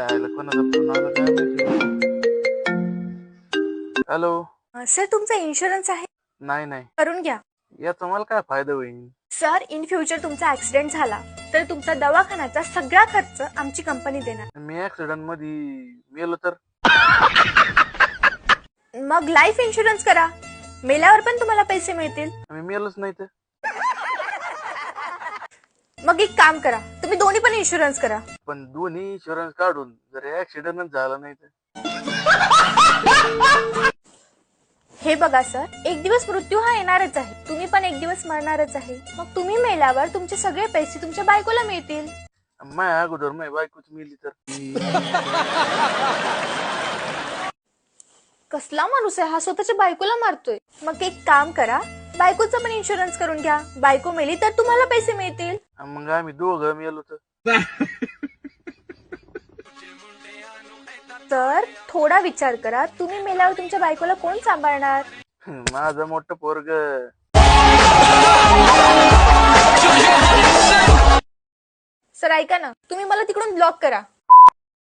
यायला कोणाचा फोन आला काय माहिती. हॅलो. सर तुमचा इन्शुरन्स आहे, नाही नाही, करून घ्या. याचा मला काय फायदा होईल? सर इन फ्युचर तुमचा ऍक्सिडेंट झाला तर तुमचा दवाखान्याचा सगळा खर्च आमची कंपनी देणार. मी ऍक्सिडेंट मध्ये मेलो तर? मग लाईफ इन्शुरन्स करा, मेल्यावर पण तुम्हाला पैसे मिळतील. मी मेलोच नाही तर? मग एक काम करा, तुम्ही दोन्ही पण इन्शुरन्स करा. पण दोन्ही इन्शुरन्स काढून जर ऍक्सिडेंटच झाला नाही तर? हे बघा सर, एक दिवस मृत्यू हा येणारच आहे, तुम्ही पण एक दिवस मरणारच आहे. मग तुम्ही मेल्यावर तुमचे सगळे पैसे तुमच्या बायकोला मिळतील. माझ्या अगोदर माझी बायकोच मेली तर? कसला माणूस आहे हा, स्वतःच्या बायकोला मारतोय. मग एक काम करा, बायकोचा पण इन्शुरन्स करून घ्या. बायको मेली तर तुम्हाला पैसे मिळतील. मग आम्ही दोघं मेलो तर? तर थोडा विचार करा, तुम्ही मेल्यावर तुमच्या बायकोला कोण सांभाळणार? माझं मोठं पोरग. सर ऐका ना, तुम्ही मला तिकडून ब्लॉक करा.